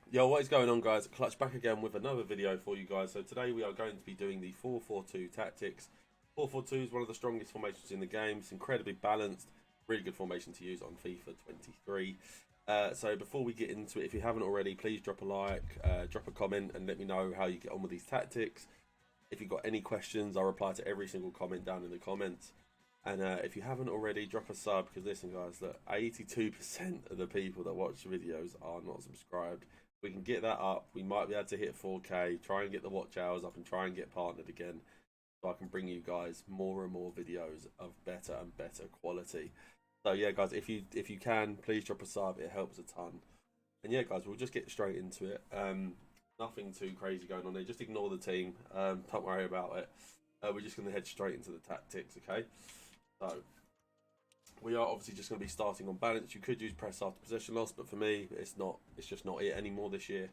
Yo, what is going on, guys? Clutch back again with another video for you guys. So today we are going to be doing the 4-4-2 tactics. 4-4-2 is one of the strongest formations in the game. It's incredibly balanced, really good formation to use on FIFA 23. So before we get into it, if you haven't already, please drop a like, drop a comment, and let me know how you get on with these tactics. If you've got any questions, I'll reply to every single comment down in the comments. And if you haven't already, drop a sub, because listen, guys, look, 82% of the people that watch the videos are not subscribed. We can get that up. We might be able to hit 4K, try and get the watch hours up, and try and get partnered again, so I can bring you guys more and more videos of better and better quality. So yeah, guys, if you can, please drop a sub. It helps a ton. And yeah, guys, we'll just get straight into it. Nothing too crazy going on there. Just ignore the team. Don't worry about it. We're just going to head straight into the tactics, okay? So we are obviously just going to be starting on balance. You could use press after possession loss, but for me, it's not. It's just not it anymore this year.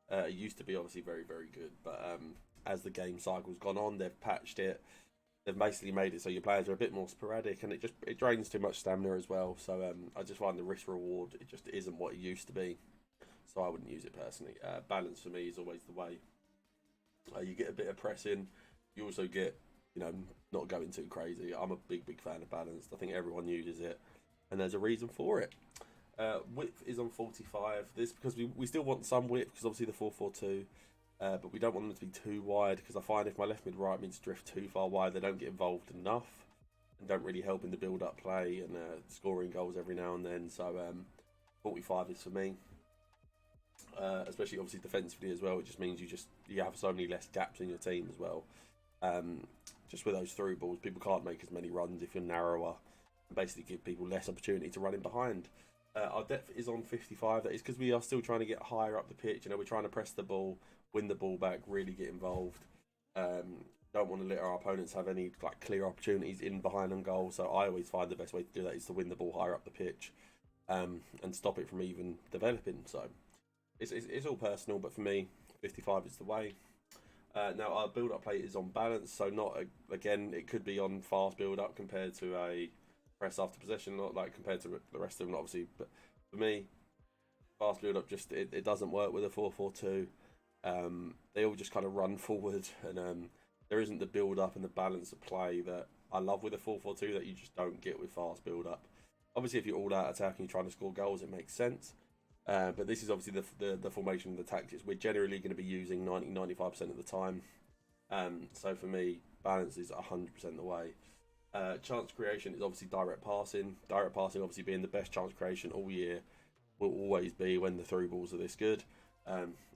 It used to be obviously very, very good, but as the game cycle's gone on, they've patched it. They've basically made it so your players are a bit more sporadic, and it drains too much stamina as well. So I just find the risk reward, it just isn't what it used to be. So I wouldn't use it personally. Balance for me is always the way. You get a bit of pressing. You also get, not going too crazy. I'm a big fan of balanced. I think everyone uses it, and there's a reason for it. Width is on 45. This because we still want some width, because obviously the 4-4-2, but we don't want them to be too wide, because I find if my left mid right mids drift too far wide, they don't get involved enough and don't really help in the build up play and scoring goals every now and then. So 45 is for me. Especially obviously defensively as well. It just means you have so many less gaps in your team as well. Just with those through balls, people can't make as many runs if you're narrower, and basically give people less opportunity to run in behind. Our depth is on 55. That is because we are still trying to get higher up the pitch. We're trying to press the ball, win the ball back, really get involved. Don't want to let our opponents have any clear opportunities in behind on goal. So I always find the best way to do that is to win the ball higher up the pitch, and stop it from even developing. So it's all personal, but for me, 55 is the way. Now our build-up play is on balance, so not again. It could be on fast build-up compared to a press after possession, not compared to the rest of them, obviously. But for me, fast build-up just it doesn't work with a 4-4-2. They all just kind of run forward, and there isn't the build-up and the balance of play that I love with a 4-4-2 that you just don't get with fast build-up. Obviously, if you're all out attacking, you're trying to score goals, it makes sense. But this is obviously the formation of the tactics we're generally going to be using 90-95% of the time. So for me, balance is 100% the way. Chance creation is obviously direct passing. Direct passing obviously being the best chance creation all year, will always be when the through balls are this good.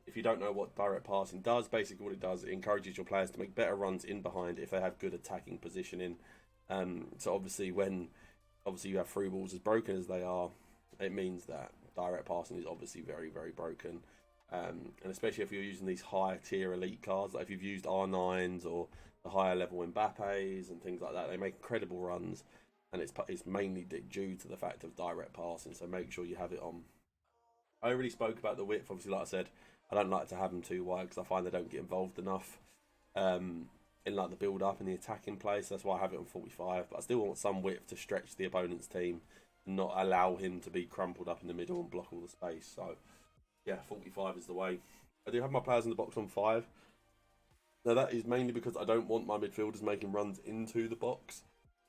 If you don't know what direct passing does, basically what it does, it encourages your players to make better runs in behind if they have good attacking positioning. So obviously when you have through balls as broken as they are, it means that direct passing is obviously very, very broken. And especially if you're using these higher tier elite cards, like if you've used R9s or the higher level Mbappes and things like that, they make incredible runs, and it's mainly due to the fact of direct passing. So make sure you have it on. I already spoke about the width. Obviously, like I said, I don't like to have them too wide because I find they don't get involved enough in the build up and the attacking play. So that's why I have it on 45. But I still want some width to stretch the opponent's team, not allow him to be crumpled up in the middle and block all the space. So yeah, 45 is the way. I do have my players in the box on 5. Now that is mainly because I don't want my midfielders making runs into the box.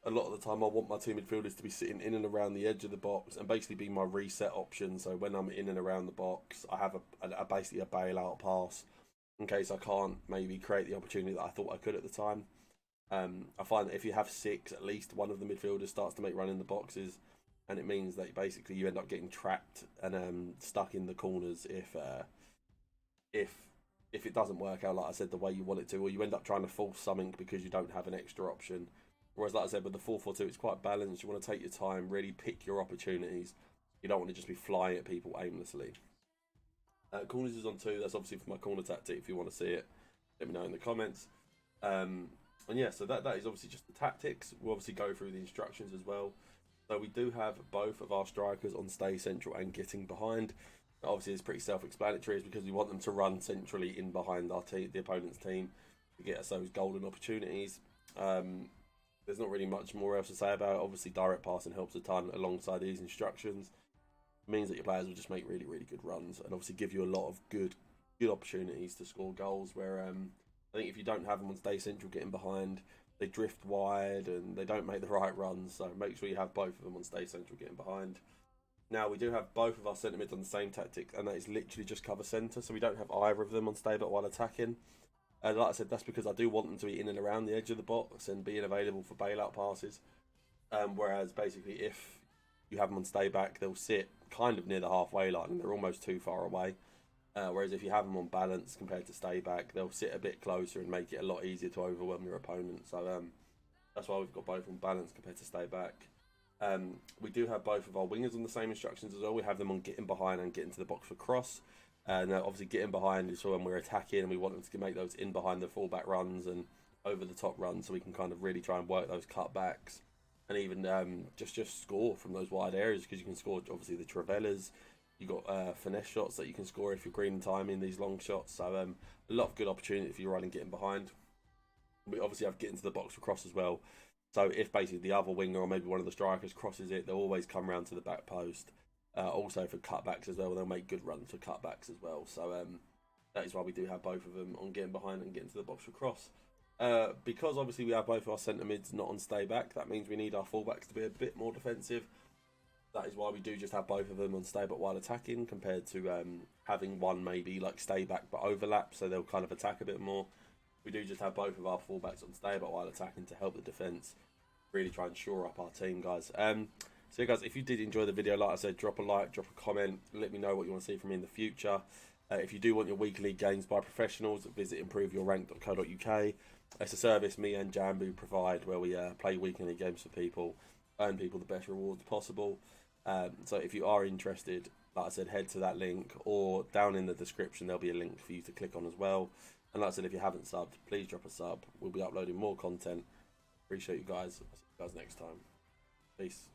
A lot of the time I want my two midfielders to be sitting in and around the edge of the box and basically be my reset option. So when I'm in and around the box, I have basically a bailout pass in case I can't maybe create the opportunity that I thought I could at the time. I find that if you have 6, at least one of the midfielders starts to make run in the boxes, and it means that basically you end up getting trapped and stuck in the corners if it doesn't work out, like I said, the way you want it to, or you end up trying to force something because you don't have an extra option. Whereas, like I said, with the 4-4-2, it's quite balanced. You want to take your time, really pick your opportunities. You don't want to just be flying at people aimlessly. Corners is on 2. That's obviously for my corner tactic. If you want to see it, let me know in the comments. And yeah, so that is obviously just the tactics. We'll obviously go through the instructions as well. So we do have both of our strikers on stay central and getting behind. Obviously, it's pretty self-explanatory. It's because we want them to run centrally in behind our the opponent's team to get us those golden opportunities. There's not really much more else to say about it. Obviously, direct passing helps a ton alongside these instructions. It means that your players will just make really, really good runs, and obviously give you a lot of good opportunities to score goals. Where I think if you don't have them on stay central getting behind, they drift wide and they don't make the right runs. So make sure you have both of them on stay central getting behind. Now we do have both of our centre mids on the same tactic, and that is literally just cover centre. So we don't have either of them on stay back while attacking. And like I said, that's because I do want them to be in and around the edge of the box and being available for bailout passes. Whereas basically if you have them on stay back, they'll sit kind of near the halfway line and they're almost too far away. Whereas if you have them on balance compared to stay back, they'll sit a bit closer and make it a lot easier to overwhelm your opponent. So that's why we've got both on balance compared to stay back. We do have both of our wingers on the same instructions as well. We have them on getting behind and getting to the box for cross. Now obviously getting behind is for when we're attacking and we want them to make those in behind the fullback runs and over the top runs, so we can kind of really try and work those cutbacks and even just score from those wide areas, because you can score obviously the Travellas. You've got finesse shots that you can score if you're green timing these long shots. So a lot of good opportunity if you're running getting behind. We obviously have getting to the box for cross as well. So if basically the other winger or maybe one of the strikers crosses it, they'll always come round to the back post. Also for cutbacks as well, they'll make good runs for cutbacks as well. So that is why we do have both of them on getting behind and getting to the box for cross. Because obviously we have both our centre mids not on stay back, that means we need our fullbacks to be a bit more defensive. That is why we do just have both of them on stay back while attacking, compared to having one maybe like stay back but overlap, so they'll kind of attack a bit more. We do just have both of our fullbacks on stay back while attacking to help the defence really try and shore up our team, guys. So guys, if you did enjoy the video, like I said, drop a like, drop a comment, let me know what you want to see from me in the future. If you do want your weekly games by professionals, visit improveyourrank.co.uk. It's a service me and Jamboo provide where we play weekly games for people, earn people the best rewards possible. So if you are interested, like I said, head to that link, or down in the description there'll be a link for you to click on as well. And like I said, if you haven't subbed, please drop a sub. We'll be uploading more content. Appreciate you guys. I'll see you guys next time. Peace.